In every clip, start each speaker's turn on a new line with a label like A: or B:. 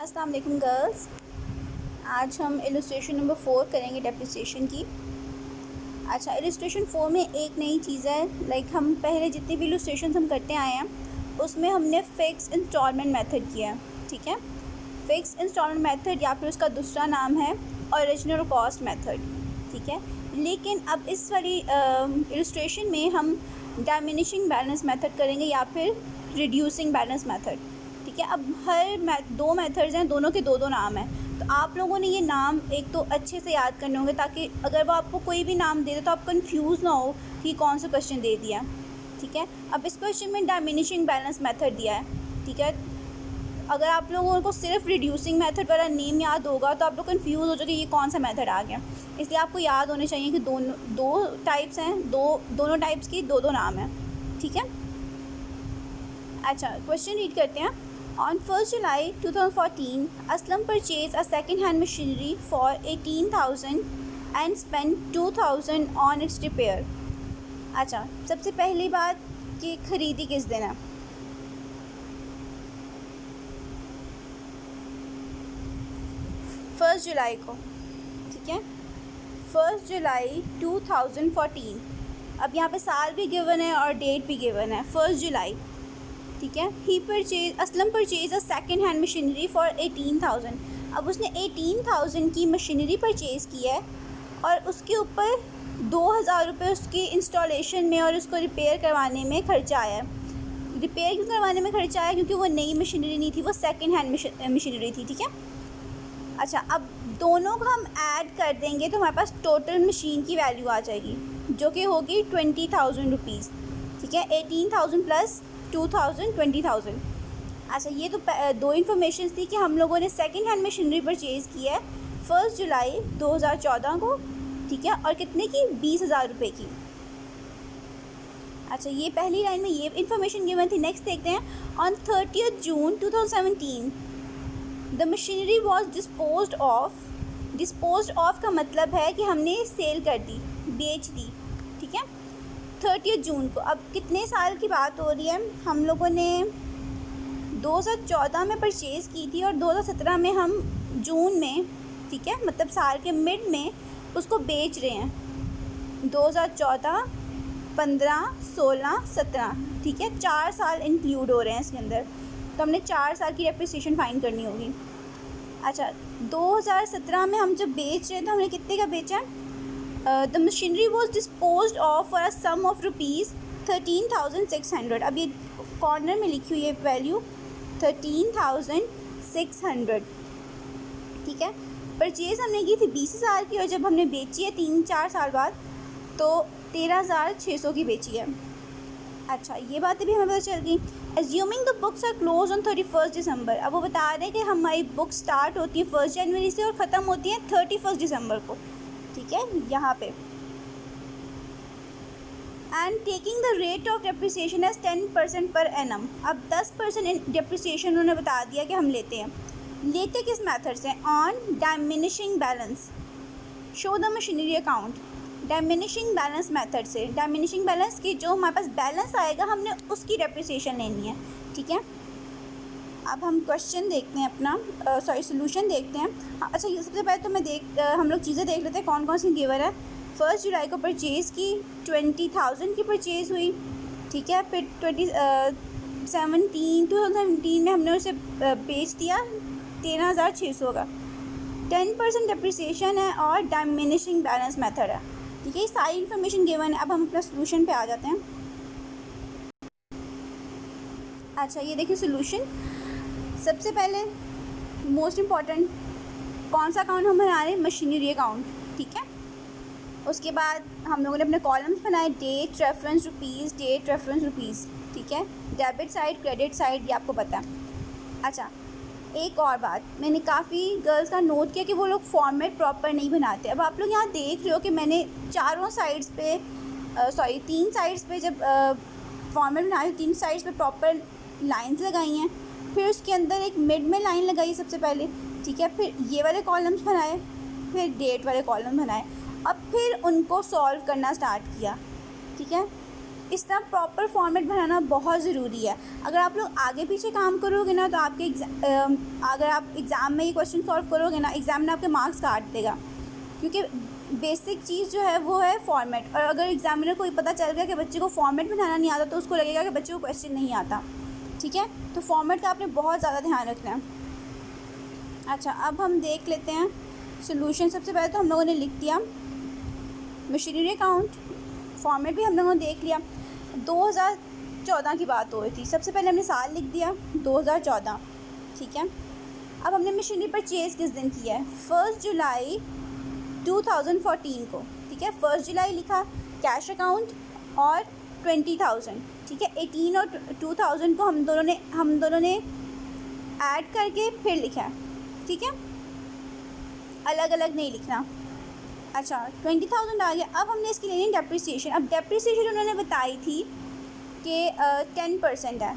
A: अस्सलाम वालेकुम गर्ल्स। आज हम इलस्ट्रेशन नंबर 4 करेंगे डेप्रिसिएशन की। अच्छा, इलस्ट्रेशन 4 में एक नई चीज़ है, लाइक हम पहले जितने भी इलस्ट्रेशन हम करते आए हैं उसमें हमने फ़िक्स इंस्टॉलमेंट मेथड किया है। ठीक है, फ़िक्स इंस्टॉलमेंट मेथड या फिर उसका दूसरा नाम है ओरिजिनल कॉस्ट मेथड। ठीक है, लेकिन अब इस वाली इलस्ट्रेशन में हम डायमिनिशिंग बैलेंस मेथड करेंगे या फिर रिड्यूसिंग बैलेंस मेथड। ठीक है, अब हर दो मेथड्स हैं, दोनों के दो नाम हैं, तो आप लोगों ने ये नाम एक तो अच्छे से याद करने होंगे ताकि अगर वो आपको कोई भी नाम दे दे तो आप कंफ्यूज ना हो कि कौन सा क्वेश्चन दे दिया। ठीक है, अब इस क्वेश्चन में डायमिनिशिंग बैलेंस मेथड दिया है। ठीक है, अगर आप लोगों को सिर्फ रिड्यूसिंग मेथड वाला नेम याद होगा तो आप लोग कंफ्यूज हो जाओगे ये कौन सा मेथड आ गया। इसलिए आपको याद होने चाहिए कि दो टाइप्स हैं, दोनों टाइप्स की दो नाम हैं। ठीक है, अच्छा क्वेश्चन रीड करते हैं। On 1st July 2014, Aslam purchased a second-hand machinery for 18,000 and spent 2,000 on its repair. अच्छा, सबसे पहली बात कि ख़रीदी किस दिन है। फर्स्ट जुलाई को। ठीक है, 1 जुलाई 2014। अब यहाँ पे साल भी गिवन है और डेट भी गिवन है, 1 जुलाई। ठीक है, Aslam purchase a second hand machinery for 18,000। अब उसने 18,000 की मशीनरी परचेज़ की है और उसके ऊपर 2,000 रुपये उसकी इंस्टॉलेशन में और उसको रिपेयर करवाने में खर्चा आया है। रिपेयर क्यों करवाने में खर्चा आया? क्योंकि वो नई मशीनरी नहीं थी, वो सेकेंड हैंड मशीनरी थी। ठीक है, अच्छा अब दोनों को हम ऐड कर देंगे तो हमारे पास टोटल मशीन की वैल्यू आ जाएगी जो कि होगी 20,000 रुपीज़। ठीक है, 18,000 प्लस 2,000 20,000। अच्छा, ये तो दो इन्फॉर्मेशन थी कि हम लोगों ने सेकेंड हैंड मशीनरी परचेज़ की है 1 जुलाई 2014 को। ठीक है, और कितने की? 20,000 रुपये की। अच्छा, ये पहली लाइन में ये इन्फॉर्मेशन गिवन थी। नेक्स्ट देखते हैं। On 30 June 2017 the machinery was disposed of का मतलब है कि हमने सेल कर दी, बेच दी। ठीक है, 30 जून को। अब कितने साल की बात हो रही है? हम लोगों ने 2014 में परचेज़ की थी और 2017 में हम जून में, ठीक है, मतलब साल के मिड में उसको बेच रहे हैं। 2014, 15, 16, 17। ठीक है, 4 साल इंक्लूड हो रहे हैं इसके अंदर, तो हमने 4 साल की डेप्रिसिएशन फाइंड करनी होगी। अच्छा, 2017 में हम जब बेच रहे हैं तो हमने कितने का बेचा? The machinery was disposed of for a sum of rupees 13,600। अब ये कॉर्नर में लिखी हुई है वैल्यू 13,600। ठीक है, परचेज़ हमने की थी 20,000 की और जब हमने बेची है 3-4 साल बाद तो 13,600 की बेची है। अच्छा, ये बातें भी हमें पता चल गई। Assuming the books are closed on 31 December. अब वो बता रहे हैं कि हमारी बुक स्टार्ट होती है 1 जनवरी से और ख़त्म होती है 31 दिसंबर को। ठीक है, यहाँ पे and taking the rate of depreciation as 10% per annum. अब 10% डेप्रिसिएशन उन्होंने बता दिया कि हम लेते किस मेथड से? On diminishing balance. Show the machinery account. Diminishing balance method से, डायमिनिशिंग बैलेंस की जो हमारे पास बैलेंस आएगा हमने उसकी डेप्रिसिएशन लेनी है। ठीक है, अब हम क्वेश्चन देखते हैं अपना, सोल्यूशन देखते हैं। अच्छा, ये सबसे पहले तो हम लोग चीज़ें देख लेते हैं कौन कौन सी गिवन है। 1 जुलाई को परचेज़ की, 20,000 की परचेज़ हुई। ठीक है, फिर 2017 में हमने उसे बेच दिया 13,600 का। 10% डेप्रिसिएशन है और डायमिनिशिंग बैलेंस मेथड है। ठीक है, ये सारी इन्फॉर्मेशन गिवन है। अब हम अपना सोल्यूशन पे आ जाते हैं। अच्छा, ये देखिए सोल्यूशन। सबसे पहले मोस्ट इम्पॉर्टेंट कौन सा अकाउंट हम बना रहे हैं? Machinery account. ठीक है, उसके बाद हम लोगों ने अपने कॉलम्स बनाए, date reference rupees, date reference rupees. ठीक है, डेबिट साइड क्रेडिट साइड, ये आपको पता है। अच्छा, एक और बात, मैंने काफ़ी गर्ल्स का नोट किया कि वो लोग फॉर्मेट प्रॉपर नहीं बनाते। अब आप लोग यहाँ देख रहे हो कि मैंने 3 साइड्स पे जब फॉर्मेट बनाई, 3 साइड्स पे प्रॉपर लाइंस लगाई हैं, फिर उसके अंदर एक मिड में लाइन लगाई सबसे पहले। ठीक है, फिर ये वाले कॉलम्स बनाए, फिर डेट वाले कॉलम बनाए, अब फिर उनको सॉल्व करना स्टार्ट किया। ठीक है, इस तरह प्रॉपर फॉर्मेट बनाना बहुत ज़रूरी है। अगर आप लोग आगे पीछे काम करोगे ना तो आपके अगर आप एग्ज़ाम में ये क्वेश्चन सॉल्व करोगे ना, एग्ज़ाम में आपके मार्क्स काट देगा, क्योंकि बेसिक चीज़ जो है वो है फॉर्मेट। और अगर एग्जामिनर को पता चल गया कि बच्चे को फॉर्मेट बनाना नहीं आता तो उसको लगेगा कि बच्चे को क्वेश्चन नहीं आता। ठीक है, तो फॉर्मेट का आपने बहुत ज़्यादा ध्यान रखना है। अच्छा, अब हम देख लेते हैं सोल्यूशन। सबसे पहले तो हम लोगों ने लिख दिया मशीनरी अकाउंट, फॉर्मेट भी हम लोगों ने देख लिया। 2014 की बात हो रही थी, सबसे पहले हमने साल लिख दिया 2014। ठीक है, अब हमने मशीनरी परचेज़ किस दिन किया है, 1 जुलाई 2014 को। ठीक है, 1 जुलाई लिखा, कैश अकाउंट और 20,000। ठीक है, 18 और 2000 को हम दोनों ने ऐड करके फिर लिखा है। ठीक है, अलग अलग नहीं लिखना। अच्छा, 20,000 आ गया। अब हमने इसकी लेनी डेप्रिसिएशन। अब डेप्रिसिएशन उन्होंने बताई थी कि 10% है।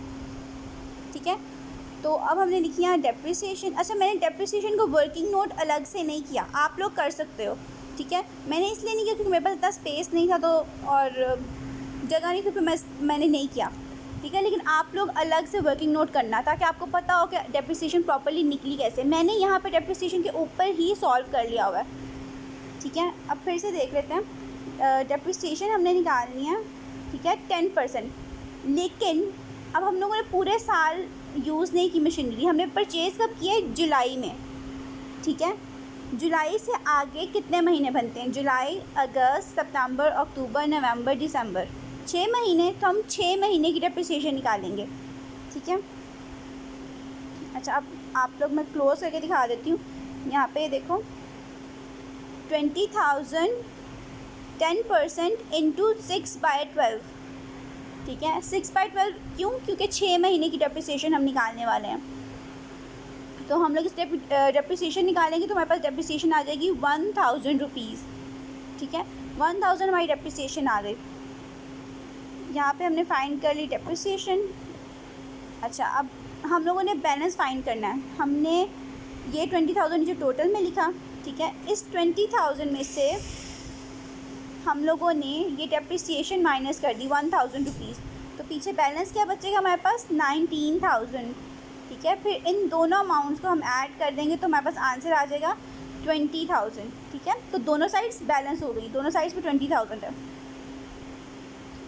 A: ठीक है, तो अब हमने लिखी यहाँ डेप्रिसिएशन। अच्छा, मैंने डेप्रिसिएशन को वर्किंग नोट अलग से नहीं किया, आप लोग कर सकते हो। ठीक है, मैंने इसलिए नहीं किया क्योंकि मेरे पास इतना स्पेस नहीं था तो और जगह नहीं थी, तो मैंने नहीं किया। ठीक है, लेकिन आप लोग अलग से वर्किंग नोट करना ताकि आपको पता हो कि डेप्रिसिएशन प्रॉपर्ली निकली कैसे। मैंने यहाँ पे डेप्रिसिएशन के ऊपर ही सॉल्व कर लिया हुआ है। ठीक है, अब फिर से देख लेते हैं। डेप्रिसिएशन हमने निकालनी है। ठीक है, 10%। लेकिन अब हम लोगों ने पूरे साल यूज़ नहीं की मशीनरी, हमने परचेज़ कब किया है, जुलाई में। ठीक है, जुलाई से आगे कितने महीने बनते हैं, जुलाई, अगस्त, सितंबर, अक्टूबर, नवंबर, दिसंबर, 6 महीने। तो हम 6 महीने की डेप्रिसिएशन निकालेंगे। ठीक है, अच्छा, अब आप लोग मैं क्लोज करके दिखा देती हूँ। यहाँ पे देखो 20,000 10% इंटू 6/12। ठीक है, 6/12 क्यों, क्योंकि 6 महीने की डेप्रिसिएशन हम निकालने वाले हैं। तो हम लोग इस डेप्रिसिएशन निकालेंगे तो हमारे पास डेप्रिसिएशन आ जाएगी 1,000 रुपीज़। ठीक है, 1,000 हमारी डेप्रिसिएशन आ गई। यहाँ पे हमने फाइंड कर ली डेप्रिसिएशन। अच्छा, अब हम लोगों ने बैलेंस फाइंड करना है। हमने ये 20,000 जो टोटल में लिखा। ठीक है, इस 20,000 में से हम लोगों ने ये डेप्रिसिएशन माइनस कर दी 1,000 रुपीज़। तो पीछे बैलेंस क्या बचेगा हमारे पास, 19,000। ठीक है, फिर इन दोनों अमाउंट्स को हम ऐड कर देंगे तो हमारे पास आंसर आ जाएगा 20,000। ठीक है, तो दोनों साइड्स बैलेंस हो गई, दोनों साइड्स पे 20,000 है।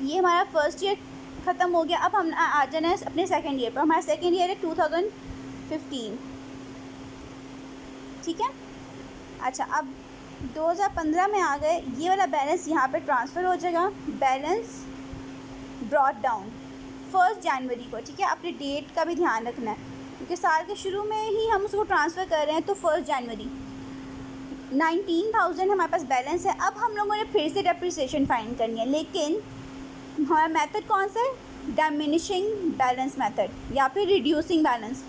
A: ये हमारा फर्स्ट ईयर ख़त्म हो गया। अब हम आ जाना है अपने सेकेंड ईयर पर। हमारा सेकेंड ईयर है 2015। ठीक है, अच्छा, अब 2015 में आ गए। ये वाला बैलेंस यहाँ पे ट्रांसफ़र हो जाएगा, बैलेंस ब्रॉट डाउन 1 जनवरी को। ठीक है, अपने डेट का भी ध्यान रखना है क्योंकि साल के शुरू में ही हम उसको ट्रांसफ़र कर रहे हैं। तो 1 जनवरी 19,000 हमारे पास बैलेंस है। अब हम लोगों ने फिर से डेप्रिसिएशन फाइंड करनी है, लेकिन हमारा मेथड कौन सा है, डायमिनिशिंग बैलेंस मेथड या फिर रिड्यूसिंग बैलेंस।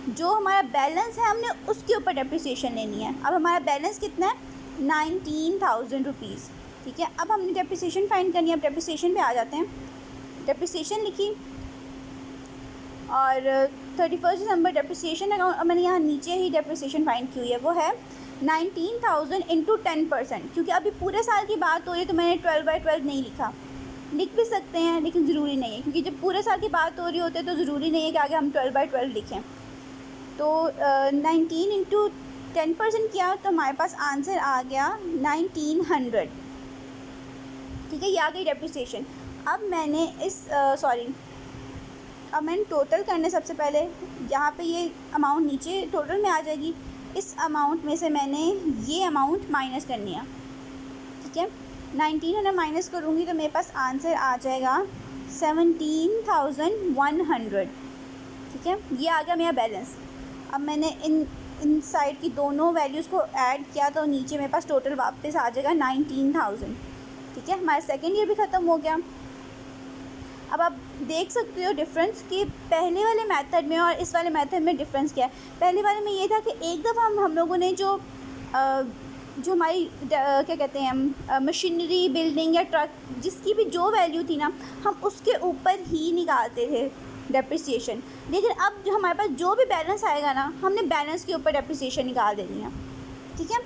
A: जो हमारा बैलेंस है हमने उसके ऊपर डेप्रिसिएशन लेनी है। अब हमारा बैलेंस कितना है, 19,000 रुपीज़। ठीक है, अब हमने डेप्रिसिएशन फाइंड करनी है। अब डेप्रिसिएशन पे आ जाते हैं। डेप्रिसिएशन लिखी और 31 दिसंबर डेप्रिसिएशन अकाउंट। अब मैंने यहाँ नीचे ही डेप्रिसिएशन फाइंड की हुई है, वो है 19,000 इंटू 10%। क्योंकि अभी पूरे साल की बात हो रही है तो मैंने 12/12 नहीं लिखा। लिख भी सकते हैं लेकिन ज़रूरी नहीं है, क्योंकि जब पूरे साल की बात हो रही होती है तो ज़रूरी नहीं है कि आगे हम 12/12 लिखें। तो 19 इंटू 10% किया तो हमारे पास आंसर आ गया 1900। ठीक है, ये आ गई डेप्रिसिएशन। अब मैंने अब मैंने टोटल करने, सबसे पहले यहाँ पे ये अमाउंट नीचे टोटल में आ जाएगी। इस अमाउंट में से मैंने ये अमाउंट माइनस करनी है। ठीक है, 1900 माइनस करूँगी तो मेरे पास आंसर आ जाएगा 17,100। ठीक है, ये आ गया मेरा बैलेंस। अब मैंने इन साइड की दोनों वैल्यूज़ को ऐड किया तो नीचे मेरे पास टोटल वापस आ जाएगा 19,000। ठीक है, हमारा सेकेंड ईयर भी ख़त्म हो गया। अब आप देख सकते हो डिफरेंस कि पहले वाले मेथड में और इस वाले मेथड में डिफरेंस क्या है। पहले वाले में ये था कि एक दफ़ा हम लोगों ने जो हमारी क्या कहते हैं मशीनरी, बिल्डिंग या ट्रक, जिसकी भी जो वैल्यू थी ना, हम उसके ऊपर ही निकालते थे डेप्रिसिएशन। लेकिन अब जो हमारे पास जो भी बैलेंस आएगा ना, हमने बैलेंस के ऊपर डेप्रिसिएशन निकाल देनी है। ठीक है,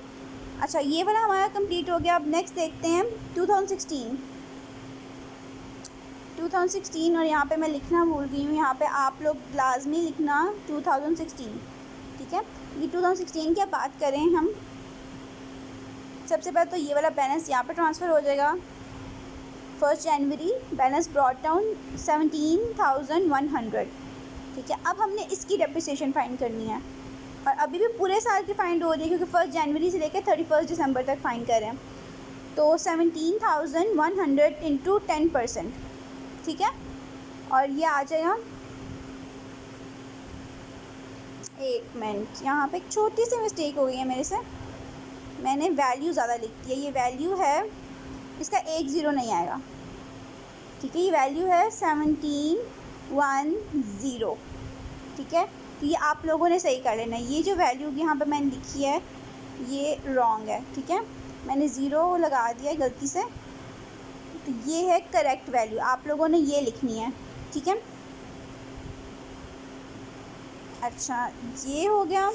A: अच्छा, ये वाला हमारा कंप्लीट हो गया। अब नेक्स्ट देखते हैं 2016। 2016 और यहाँ पे मैं लिखना भूल गई हूँ, यहाँ पे आप लोग लाजमी लिखना 2016, ठीक है। ये 2016 की बात करें हम, सबसे पहले तो ये वाला बैलेंस यहाँ पे ट्रांसफ़र हो जाएगा। 1 जनवरी बैलेंस ब्रॉट डाउन 17,100, ठीक है। अब हमने इसकी डेप्रिसिएशन फाइंड करनी है और अभी भी पूरे साल की फाइंड हो रही है क्योंकि 1 जनवरी से लेकर 31 दिसंबर तक फाइंड कर रहे हैं। तो 17,100 इंटू 10%, ठीक है। और ये आ जाएगा, एक मिनट, यहाँ पे एक छोटी सी मिस्टेक हो गई है मेरे से, मैंने वैल्यू ज़्यादा लिख दी है। ये वैल्यू है, इसका 1 ज़ीरो नहीं आएगा, ठीक है। ये वैल्यू है 1710, ठीक है। तो ये आप लोगों ने सही कर लेना है। ये जो वैल्यू यहाँ पे मैंने लिखी है ये रॉन्ग है, ठीक है। मैंने ज़ीरो लगा दिया है गलती से, तो ये है करेक्ट वैल्यू, आप लोगों ने ये लिखनी है, ठीक है। अच्छा, ये हो गया।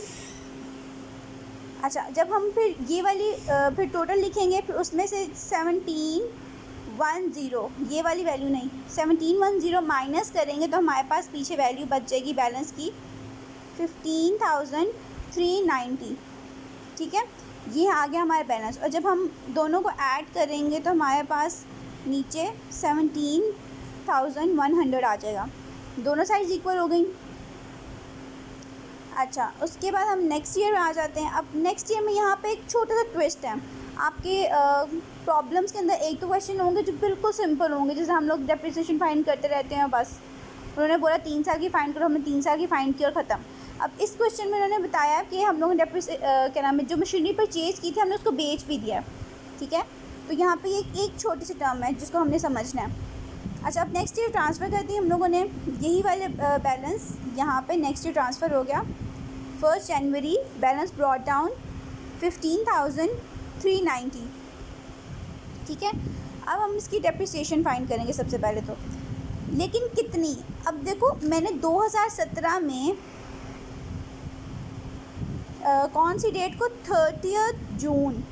A: अच्छा, जब हम फिर ये वाली फिर टोटल लिखेंगे, फिर उसमें से 1710, ये वाली वैल्यू नहीं, 1710 माइनस करेंगे तो हमारे पास पीछे वैल्यू बच जाएगी बैलेंस की 15,390, ठीक है। ये आ गया हमारा बैलेंस। और जब हम दोनों को ऐड करेंगे तो हमारे पास नीचे 17,100 आ जाएगा, दोनों साइड्स इक्वल हो गई। अच्छा, उसके बाद हम नेक्स्ट ईयर में आ जाते हैं। अब नेक्स्ट ईयर में यहाँ पे एक छोटा सा ट्विस्ट है। आपके प्रॉब्लम्स के अंदर एक तो क्वेश्चन होंगे जो बिल्कुल सिंपल होंगे, जैसे हम लोग डेप्रिसिएशन फाइंड करते रहते हैं, बस उन्होंने बोला 3 साल की फ़ाइंड करो, हमने 3 साल की फ़ाइंड की और ख़त्म। अब इस क्वेश्चन में उन्होंने बताया कि हम लोगों ने क्या नाम है, जो मशीनरी परचेज़ की थी हमने उसको बेच भी दिया, ठीक है। तो यहाँ पे एक छोटी सी टर्म है जिसको हमने समझना है। अच्छा, अब नेक्स्ट ईयर ट्रांसफ़र कर दी हम लोगों ने, यही वाले बैलेंस यहाँ पे नेक्स्ट ईयर ट्रांसफ़र हो गया। 1 जनवरी बैलेंस ब्रॉट डाउन 15,390, ठीक है। अब हम इसकी डेप्रिसिएशन फाइंड करेंगे सबसे पहले तो, लेकिन कितनी। अब देखो, मैंने 2017 में कौन सी डेट को, 30 जून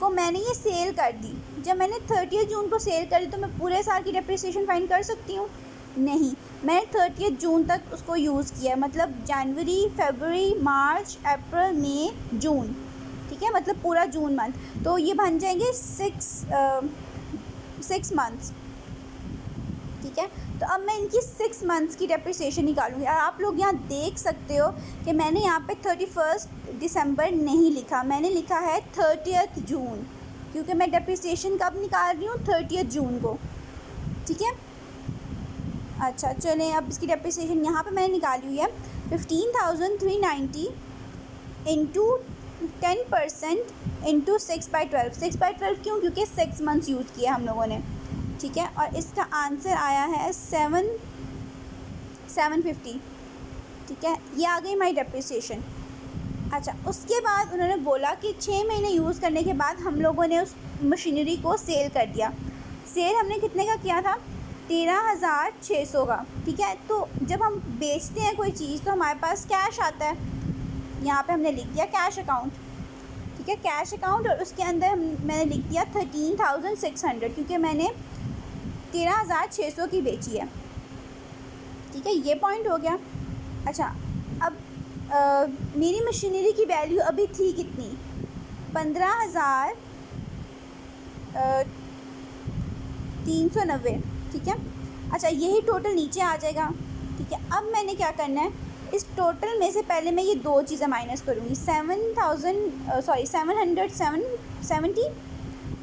A: को मैंने ये सेल कर दी। जब मैंने 30 जून को सेल कर दी तो मैं पूरे साल की डेप्रिसिएशन फाइंड कर सकती हूँ? नहीं, मैंने 30 जून तक उसको यूज़ किया, मतलब जनवरी, फरवरी, मार्च, अप्रैल, मई, जून, ठीक है, मतलब पूरा जून मंथ। तो ये बन जाएंगे 6 मंथ्स, ठीक है। तो अब मैं इनकी 6 मंथ्स की डेप्रिसिएशन निकालूंगी। और आप लोग यहाँ देख सकते हो कि मैंने यहाँ पे 31 दिसंबर नहीं लिखा, मैंने लिखा है 30 जून, क्योंकि मैं डेप्रिसिएशन कब निकाल रही हूँ, 30 जून को, ठीक है। अच्छा, चलें, अब इसकी डेप्रिसिएशन यहाँ पे मैंने निकाली हुई है 15,390 इंटू 10% इंटू 6/12। 6/12 क्यों? क्योंकि 6 मंथ्स यूज़ किया हम लोगों ने, ठीक है। और इसका आंसर आया है 750, ठीक है। ये आ गई हमारी डेप्रिसिएशन। अच्छा, उसके बाद उन्होंने बोला कि 6 महीने यूज़ करने के बाद हम लोगों ने उस मशीनरी को सेल कर दिया। सेल हमने कितने का किया था? 13,600 का, ठीक है। तो जब हम बेचते हैं कोई चीज़ तो हमारे पास कैश आता है, यहाँ पे हमने लिख दिया कैश अकाउंट, ठीक है, कैश अकाउंट। और उसके अंदर मैंने लिख दिया 13,600, क्योंकि मैंने 13,600 की बेची है, ठीक है। ये पॉइंट हो गया। अच्छा, अब मेरी मशीनरी की वैल्यू अभी थी कितनी? 15,390, ठीक है। अच्छा, यही टोटल नीचे आ जाएगा, ठीक है। अब मैंने क्या करना है, इस टोटल में से पहले मैं ये दो चीज़ें माइनस करूँगी। 770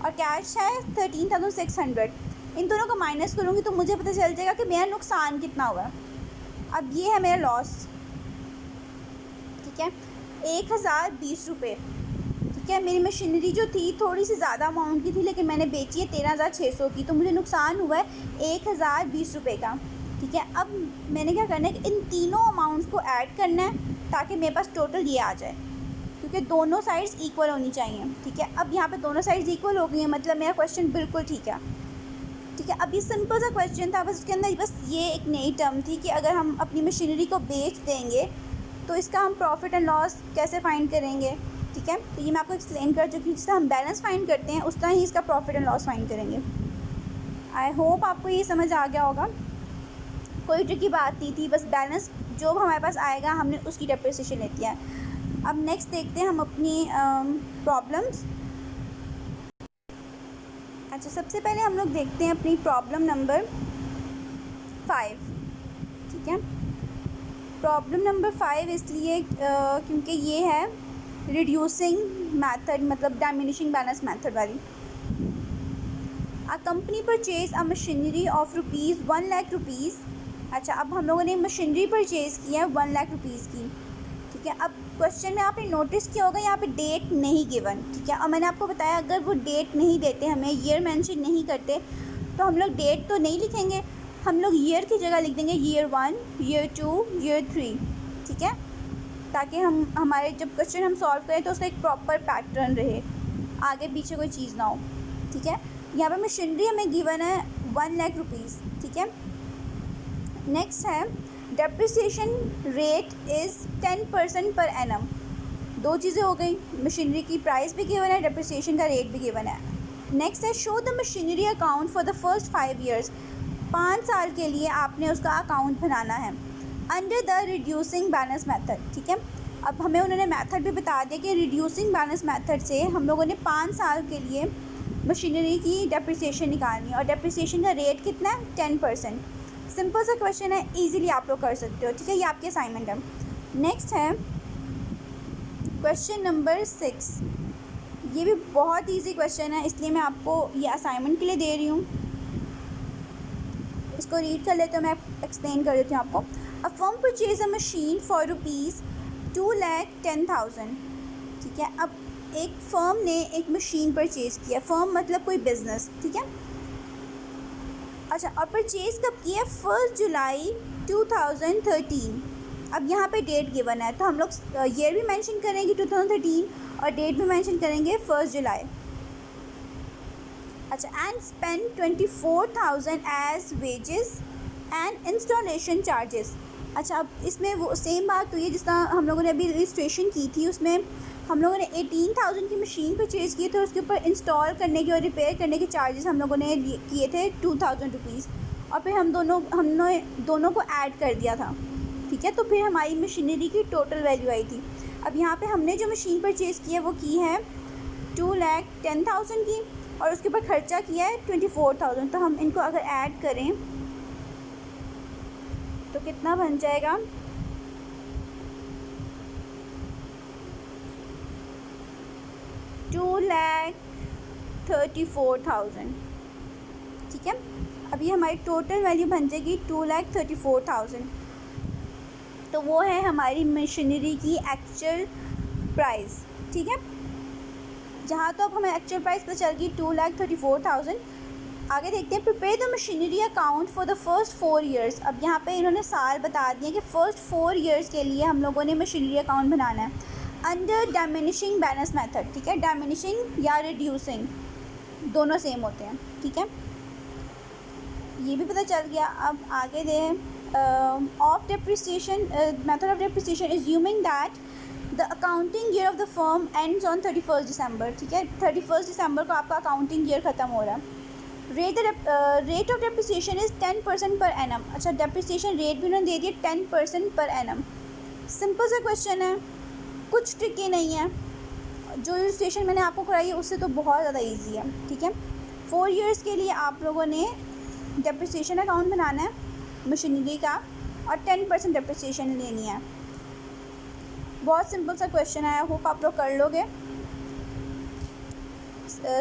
A: और कैश है 13,600, इन दोनों को माइनस करूँगी तो मुझे पता चल जाएगा कि मेरा नुकसान कितना हुआ। अब ये है मेरा लॉस, ठीक है, 1,020 रुपये, ठीक है। मेरी मशीनरी जो थी थोड़ी सी ज़्यादा अमाउंट की थी, लेकिन मैंने बेची है 13,600 की, तो मुझे नुकसान हुआ है 1,020 रुपये का, ठीक है। अब मैंने क्या करना है कि इन तीनों अमाउंट्स को ऐड करना है ताकि मेरे पास टोटल ये आ जाए, क्योंकि दोनों साइड्स इक्वल होनी चाहिए, ठीक है। अब यहाँ पे दोनों साइड्स इक्वल हो गई हैं, मतलब मेरा क्वेश्चन बिल्कुल ठीक है, ठीक है। अब ये सिंपल सा क्वेश्चन था, बस उसके अंदर बस ये एक नई टर्म थी कि अगर हम अपनी मशीनरी को बेच देंगे तो इसका हम प्रॉफिट एंड लॉस कैसे फाइंड करेंगे, ठीक है। तो ये मैं आपको एक्सप्लेन कर चुकी हूँ, जिस तरह हम बैलेंस फाइंड करते हैं उस तरह ही इसका प्रॉफिट एंड लॉस फाइंड करेंगे। आई होप आपको ये समझ आ गया होगा, कोई ट्रिकी बात नहीं थी, बस बैलेंस जो हमारे पास आएगा हमने उसकी डेप्रिसिएशन लेती है। अब नेक्स्ट देखते हैं हम अपनी प्रॉब्लम्स। अच्छा, सबसे पहले हम लोग देखते हैं अपनी प्रॉब्लम नंबर 5। ठीक है, प्रॉब्लम नंबर 5 इसलिए क्योंकि ये है रिड्यूसिंग मेथड, मतलब डायमिनिशिंग बैलेंस मेथड वाली। A company purchase a machinery of ₹1 lakh rupees. अच्छा, अब हम लोगों ने मशीनरी परचेज़ की है 1 लाख रुपीज़ की। ठीक है, अब क्वेश्चन में आपने नोटिस किया होगा यहाँ पे डेट नहीं गिवन। ठीक है, और मैंने आपको बताया अगर वो डेट नहीं देते, हमें ईयर मेंशन नहीं करते, तो हम लोग डेट तो नहीं लिखेंगे, हम लोग ईयर की जगह लिख देंगे ईयर 1, ईयर 2, ईयर 3। ठीक है, ताकि हम हमारे जब क्वेश्चन हम सॉल्व करें तो उसका एक प्रॉपर पैटर्न रहे, आगे पीछे कोई चीज़ ना हो। ठीक है, यहाँ पर मशीनरी हमें गिवन है 1 लाख रुपीज़। ठीक है, नेक्स्ट है depreciation rate is 10% per annum. दो चीज़ें हो गई, मशीनरी की प्राइस भी गिवन है, डेप्रिसिएशन का रेट भी गिवन है। नेक्स्ट है show the machinery account for the first 5 years. 5 साल के लिए आपने उसका अकाउंट बनाना है under the reducing balance method. ठीक है, अब हमें उन्होंने मेथड भी बता दिया कि रिड्यूसिंग बैलेंस मेथड से हम लोगों ने 5 साल के लिए मशीनरी की डेप्रिसिएशन निकालनी है, और डेप्रिसिएशन का रेट कितना है 10%। सिंपल सा क्वेश्चन है, इजीली आप लोग कर सकते हो। ठीक है, ये आपकी असाइनमेंट है। नेक्स्ट है क्वेश्चन नंबर 6। ये भी बहुत इजी क्वेश्चन है, इसलिए मैं आपको ये असाइनमेंट के लिए दे रही हूँ। इसको रीड कर लेते हो, मैं एक्सप्लेन कर देती हूँ आपको। A firm purchase a machine for ₹2,10,000। ठीक है, अब एक फर्म ने एक मशीन परचेज़ किया, फर्म मतलब कोई बिज़नेस। ठीक है, अच्छा, और परचेज़ कब किया? 1 जुलाई 2013। अब यहाँ पे डेट गिवन है, तो हम लोग ईयर भी मेंशन करेंगे 2013 और डेट भी मेंशन करेंगे 1 जुलाई। अच्छा, and spend 24,000 as wages and installation charges. अच्छा, अब इसमें वो सेम बात हुई है जिस तरह हम लोगों ने अभी रजिस्ट्रेशन की थी, उसमें हम लोगों ने 18,000 की मशीन परचेज़ की, तो उसके ऊपर इंस्टॉल करने के और रिपेयर करने के चार्जेस हम लोगों ने किए थे 2,000 रुपीज़, और फिर हमने दोनों को ऐड कर दिया था। ठीक है, तो फिर हमारी मशीनरी की टोटल वैल्यू आई थी। अब यहाँ पे हमने जो मशीन परचेज़ की है वो की है 2,10,000 की, और उसके ऊपर ख़र्चा किया है 24,000। तो हम इनको अगर ऐड करें तो कितना बन जाएगा? $2,34,000। ठीक है, अब ये हमारी टोटल वैल्यू बन जाएगी 2,34,000। तो वो है हमारी मशीनरी की एक्चुअल प्राइस। ठीक है, जहाँ तो अब हमें एक्चुअल प्राइस पता चल गई 2,34,000। आगे देखते हैं prepare the machinery account for the first 4 years. अब यहाँ पे इन्होंने साल बता दिए कि फ़र्स्ट 4 ईयर्स के लिए हम लोगों ने मशीनरी अकाउंट बनाना है अंडर डायमिनिशिंग बैलेंस मेथड। ठीक है, डायमिनिशिंग या रिड्यूसिंग दोनों सेम होते हैं। ठीक है, ये भी पता चल गया। अब आगे दें of depreciation, method of depreciation assuming that the accounting year of the firm ends on 31 December. ठीक है, 31 दिसंबर को आपका अकाउंटिंग ईयर ख़त्म हो रहा है। Rate of depreciation is 10% per annum. अच्छा, डेप्रिसिएशन रेट भी उन्होंने दे दिया 10% पर एनम। सिंपल सा क्वेश्चन है, कुछ ट्रिकी नहीं है। जो इलस्ट्रेशन मैंने आपको कराई है उससे तो बहुत ज़्यादा इजी है। ठीक है, 4 ईयर्स के लिए आप लोगों ने डेप्रिसिएशन अकाउंट बनाना है मशीनरी का, और 10% डेप्रिसिएशन लेनी है। बहुत सिंपल सा क्वेश्चन है, होप आप लोग कर लोगे।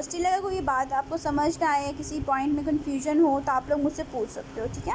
A: स्टिल अगर कोई बात आपको समझ ना आए, किसी पॉइंट में कन्फ्यूजन हो, तो आप लोग मुझसे पूछ सकते हो। ठीक है।